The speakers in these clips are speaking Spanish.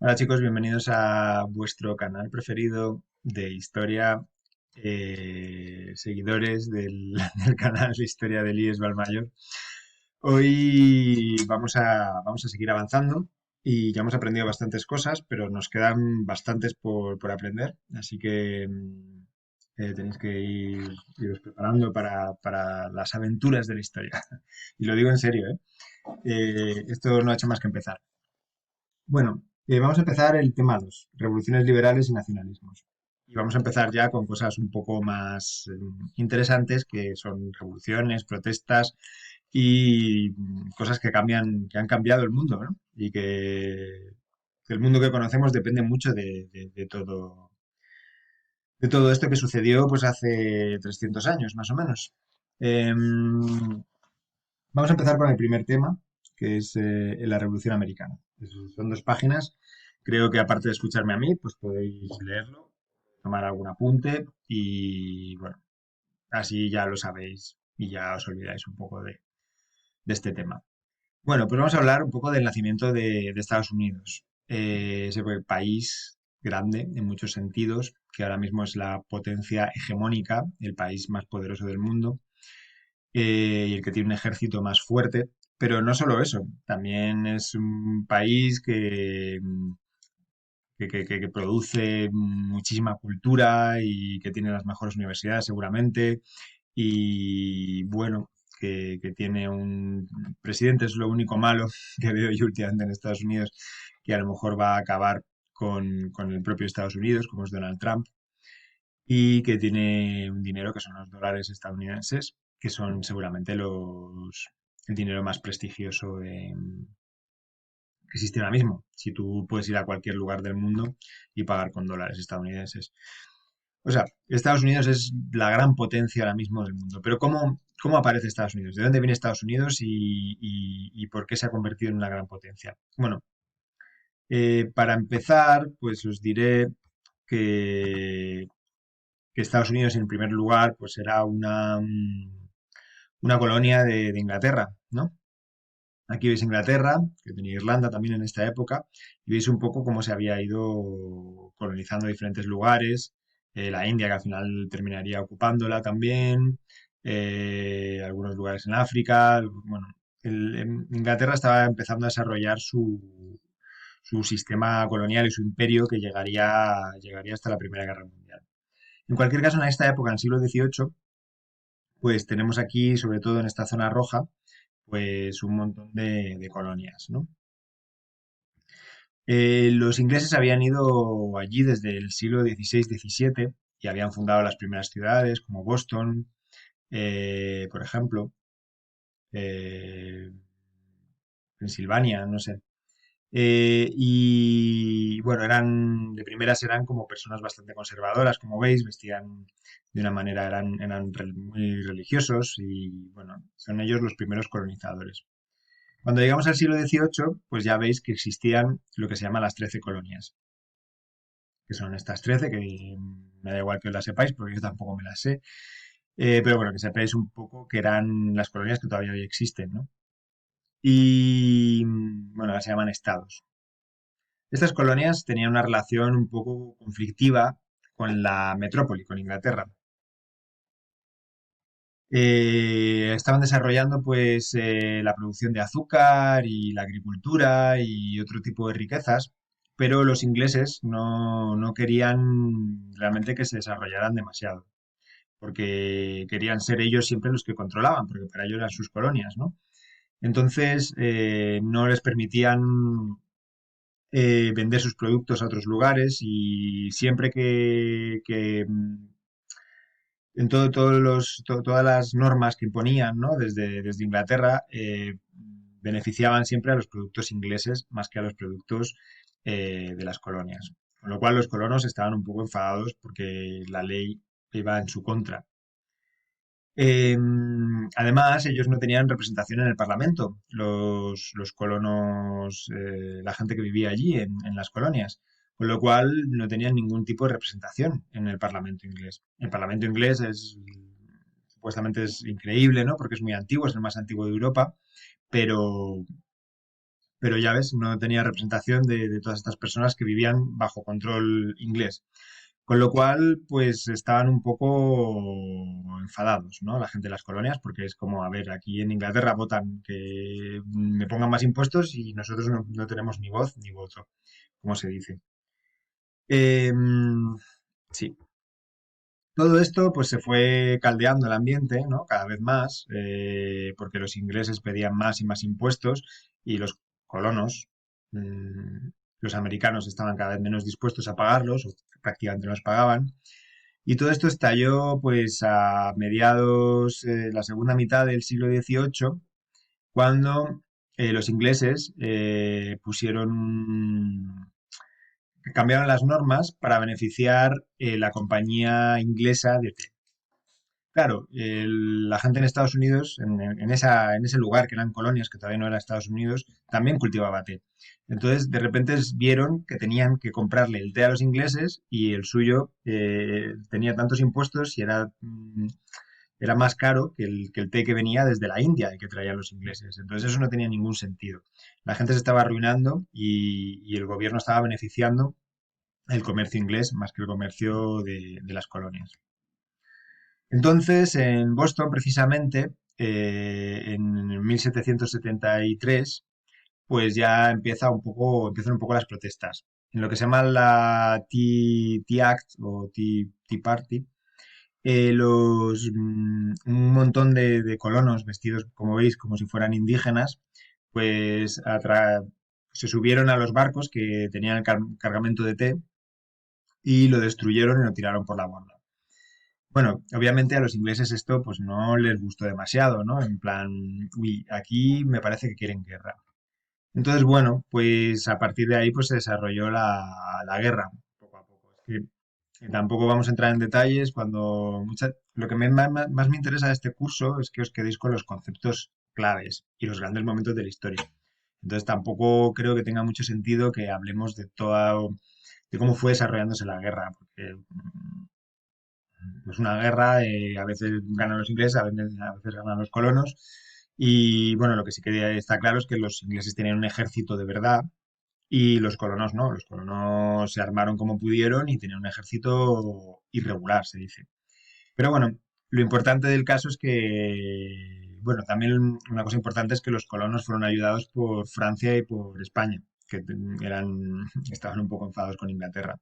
Hola chicos, bienvenidos a vuestro canal preferido de historia, seguidores del, del canal de historia del IES Valmayor. Hoy vamos a seguir avanzando y ya hemos aprendido bastantes cosas, pero nos quedan bastantes por aprender, así que tenéis que iros preparando para las aventuras de la historia. Y lo digo en serio, ¿eh? Esto no ha hecho más que empezar. Bueno, vamos a empezar el tema 2, revoluciones liberales y nacionalismos. Y vamos a empezar ya con cosas un poco más interesantes, que son revoluciones, protestas y cosas que cambian, que han cambiado el mundo, ¿no? Y que el mundo que conocemos depende mucho de todo esto que sucedió pues hace 300 años, más o menos. Vamos a empezar con el primer tema, que es la Revolución Americana. Son dos páginas. Creo que aparte de escucharme a mí, pues podéis leerlo, tomar algún apunte y bueno, así ya lo sabéis y ya os olvidáis un poco de este tema. Bueno, pues vamos a hablar un poco del nacimiento de Estados Unidos. Ese país grande en muchos sentidos, que ahora mismo es la potencia hegemónica, el país más poderoso del mundo y el que tiene un ejército más fuerte. Pero no solo eso, también es un país que produce muchísima cultura y que tiene las mejores universidades seguramente. Y bueno, que tiene un presidente, es lo único malo que veo yo últimamente en Estados Unidos, que a lo mejor va a acabar con el propio Estados Unidos, como es Donald Trump y que tiene un dinero que son los dólares estadounidenses, que son seguramente el dinero más prestigioso que existe ahora mismo. Si tú puedes ir a cualquier lugar del mundo y pagar con dólares estadounidenses. O sea, Estados Unidos es la gran potencia ahora mismo del mundo. Pero ¿cómo aparece Estados Unidos? ¿De dónde viene Estados Unidos y por qué se ha convertido en una gran potencia? Bueno, para empezar, pues os diré que, que Estados Unidos, en primer lugar, pues era una colonia de Inglaterra, ¿no? Aquí veis Inglaterra, que tenía Irlanda también en esta época, y veis un poco cómo se había ido colonizando diferentes lugares, la India, que al final terminaría ocupándola también, algunos lugares en África, bueno, Inglaterra estaba empezando a desarrollar su sistema colonial y su imperio que llegaría hasta la Primera Guerra Mundial. En cualquier caso, en esta época, en el siglo XVIII, pues tenemos aquí, sobre todo en esta zona roja, pues un montón de colonias, ¿no? Los ingleses habían ido allí desde el siglo XVI-XVII y habían fundado las primeras ciudades como Boston, por ejemplo, eh, Pensilvania, no sé. Y bueno, de primeras eran como personas bastante conservadoras, como veis, vestían de una manera, eran muy religiosos y bueno, son ellos los primeros colonizadores. Cuando llegamos al siglo XVIII, pues ya veis que existían lo que se llaman las 13 colonias, que son estas 13, que me da igual que os las sepáis, porque yo tampoco me las sé, pero bueno, que sepáis un poco que eran las colonias que todavía hoy existen, ¿no? Y bueno, ahora se llaman estados. Estas colonias tenían una relación un poco conflictiva con la metrópoli, con Inglaterra. Estaban desarrollando pues la producción de azúcar y la agricultura y otro tipo de riquezas, pero los ingleses no querían realmente que se desarrollaran demasiado, porque querían ser ellos siempre los que controlaban, porque para ellos eran sus colonias, ¿no? Entonces no les permitían vender sus productos a otros lugares y siempre en todas las normas que imponían, ¿no? Desde Inglaterra, beneficiaban siempre a los productos ingleses más que a los productos de las colonias. Con lo cual los colonos estaban un poco enfadados porque la ley iba en su contra. Eh, Además, ellos no tenían representación en el Parlamento, los colonos, la gente que vivía allí en las colonias, con lo cual no tenían ningún tipo de representación en el Parlamento inglés. El Parlamento inglés supuestamente es increíble, ¿no? Porque es muy antiguo, es el más antiguo de Europa, pero, pero ya ves, no tenía representación de todas estas personas que vivían bajo control inglés. Con lo cual, pues estaban un poco enfadados, ¿no? La gente de las colonias, porque es como, a ver, aquí en Inglaterra votan que me pongan más impuestos y nosotros no tenemos ni voz ni voto, como se dice. Sí, todo esto pues se fue caldeando el ambiente, ¿no? Cada vez más, porque los ingleses pedían más y más impuestos y los colonos, mm, los americanos estaban cada vez menos dispuestos a pagarlos, o prácticamente no los pagaban. Y todo esto estalló pues a mediados, la segunda mitad del siglo XVIII, cuando los ingleses cambiaron las normas para beneficiar la compañía inglesa de té. Claro, la gente en Estados Unidos, en ese lugar que eran colonias, que todavía no era Estados Unidos, también cultivaba té. Entonces, de repente vieron que tenían que comprarle el té a los ingleses y el suyo tenía tantos impuestos y era más caro que el té que venía desde la India y que traían los ingleses. Entonces, eso no tenía ningún sentido. La gente se estaba arruinando y el gobierno estaba beneficiando el comercio inglés más que el comercio de las colonias. Entonces, en Boston, precisamente, en 1773, pues ya empiezan un poco las protestas. En lo que se llama la Tea Act o Tea Party, un montón de colonos vestidos, como veis, como si fueran indígenas, pues se subieron a los barcos que tenían el cargamento de té y lo destruyeron y lo tiraron por la borda. Bueno, obviamente a los ingleses esto pues no les gustó demasiado, ¿no? En plan, uy, aquí me parece que quieren guerra. Entonces, bueno, pues a partir de ahí pues se desarrolló la guerra, poco a poco. Es que tampoco vamos a entrar en detalles lo que más me interesa de este curso es que os quedéis con los conceptos claves y los grandes momentos de la historia. Entonces tampoco creo que tenga mucho sentido que hablemos de cómo fue desarrollándose la guerra, porque es una guerra, a veces ganan los ingleses, a veces ganan los colonos. Y bueno, lo que sí que está claro es que los ingleses tenían un ejército de verdad y los colonos no. Los colonos se armaron como pudieron y tenían un ejército irregular, se dice. Pero bueno, lo importante del caso es que, bueno, también una cosa importante es que los colonos fueron ayudados por Francia y por España, que estaban un poco enfadados con Inglaterra.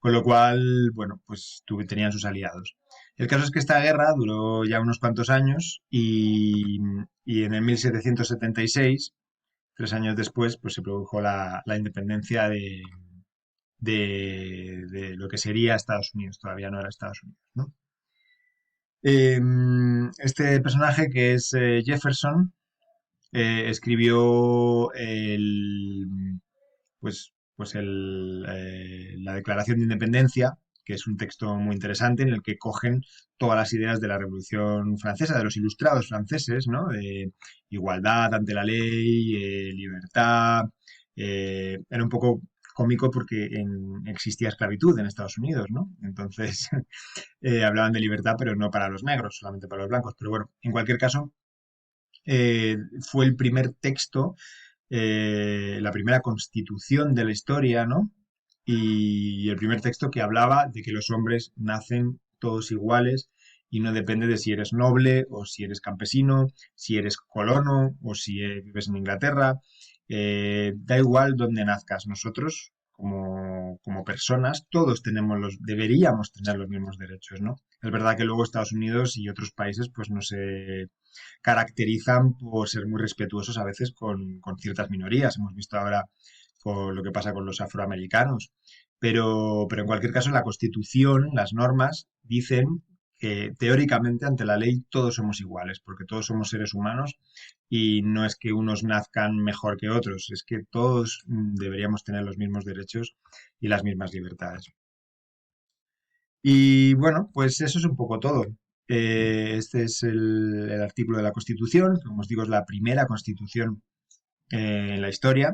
Con lo cual, bueno, pues tenían sus aliados. El caso es que esta guerra duró ya unos cuantos años y en el 1776, 3 años después, pues se produjo la independencia de lo que sería Estados Unidos. Todavía no era Estados Unidos, ¿no? Este personaje que es Jefferson escribió la Declaración de Independencia, que es un texto muy interesante en el que cogen todas las ideas de la Revolución Francesa, de los ilustrados franceses, ¿no? De igualdad ante la ley, libertad. Era un poco cómico porque existía esclavitud en Estados Unidos, ¿no? Entonces hablaban de libertad, pero no para los negros, solamente para los blancos. Pero bueno, en cualquier caso, fue el primer texto, la primera constitución de la historia, ¿no? Y el primer texto que hablaba de que los hombres nacen todos iguales y no depende de si eres noble o si eres campesino, si eres colono o si vives en Inglaterra. Da igual dónde nazcas. Nosotros, como personas, todos deberíamos tener los mismos derechos, ¿no? Es verdad que luego Estados Unidos y otros países pues no se caracterizan por ser muy respetuosos a veces con ciertas minorías. Hemos visto ahora con lo que pasa con los afroamericanos. Pero en cualquier caso, la Constitución, las normas, dicen que teóricamente ante la ley todos somos iguales, porque todos somos seres humanos y no es que unos nazcan mejor que otros, es que todos deberíamos tener los mismos derechos y las mismas libertades. Y bueno, pues eso es un poco todo. Este es el artículo de la Constitución, que como os digo es la primera Constitución en la historia.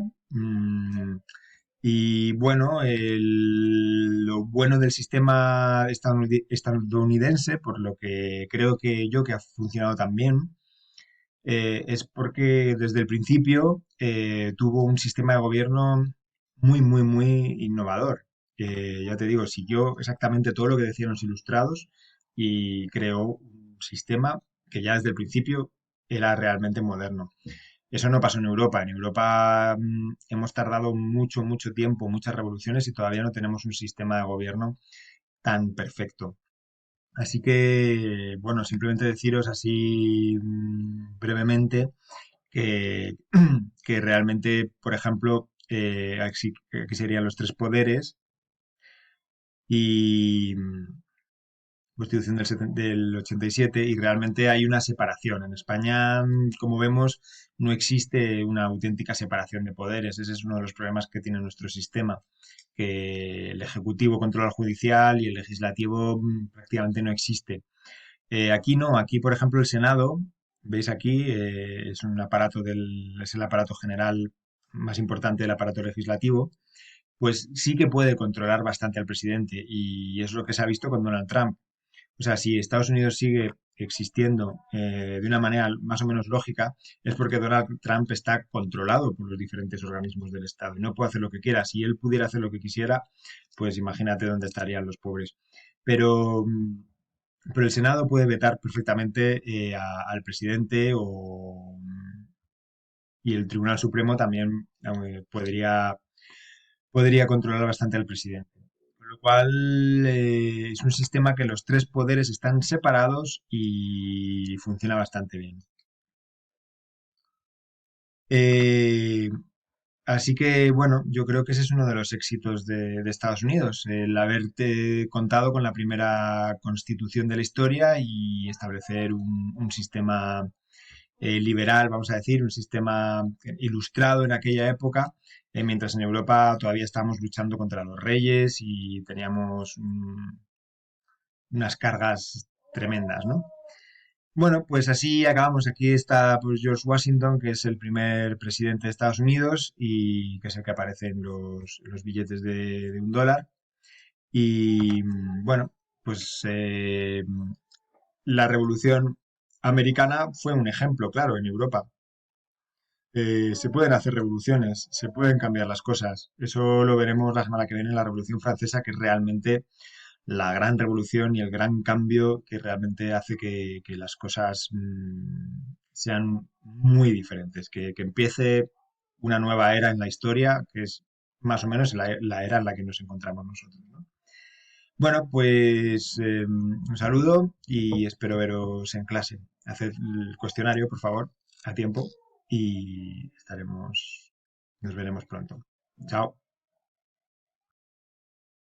Y bueno, lo bueno del sistema estadounidense, por lo que creo que ha funcionado tan bien, es porque desde el principio tuvo un sistema de gobierno muy, muy, muy innovador. Ya te digo, siguió exactamente todo lo que decían los ilustrados y creó un sistema que ya desde el principio era realmente moderno. Eso no pasó en Europa. En Europa hemos tardado mucho, mucho tiempo, muchas revoluciones y todavía no tenemos un sistema de gobierno tan perfecto. Así que, bueno, simplemente deciros así brevemente que, que realmente, por ejemplo, aquí serían los tres poderes y Constitución del 87 y realmente hay una separación. En España, como vemos, no existe una auténtica separación de poderes. Ese es uno de los problemas que tiene nuestro sistema, que el Ejecutivo controla al Judicial y el Legislativo prácticamente no existe. Aquí no, aquí por ejemplo el Senado, veis aquí, es un aparato es el aparato general más importante del aparato legislativo, pues sí que puede controlar bastante al presidente y es lo que se ha visto con Donald Trump. O sea, si Estados Unidos sigue existiendo de una manera más o menos lógica, es porque Donald Trump está controlado por los diferentes organismos del Estado y no puede hacer lo que quiera. Si él pudiera hacer lo que quisiera, pues imagínate dónde estarían los pobres. Pero pero el Senado puede vetar perfectamente al presidente y el Tribunal Supremo también podría controlar bastante al presidente. Con lo cual es un sistema que los tres poderes están separados y funciona bastante bien. Eh, Así que, bueno, yo creo que ese es uno de los éxitos de Estados Unidos, el haberte contado con la primera constitución de la historia y establecer un sistema liberal, vamos a decir, un sistema ilustrado en aquella época, mientras en Europa todavía estábamos luchando contra los reyes y teníamos unas cargas tremendas, ¿no? Bueno, pues así acabamos. Aquí está pues, George Washington, que es el primer presidente de Estados Unidos y que es el que aparece en los billetes de $1. Y bueno, pues la Revolución Americana fue un ejemplo, claro, en Europa. Se pueden hacer revoluciones, se pueden cambiar las cosas. Eso lo veremos la semana que viene en la Revolución Francesa, que es realmente la gran revolución y el gran cambio que realmente hace que las cosas sean muy diferentes, que empiece una nueva era en la historia, que es más o menos la era en la que nos encontramos nosotros, ¿no? Bueno, pues un saludo y espero veros en clase. Haced el cuestionario, por favor, a tiempo y nos veremos pronto. Chao.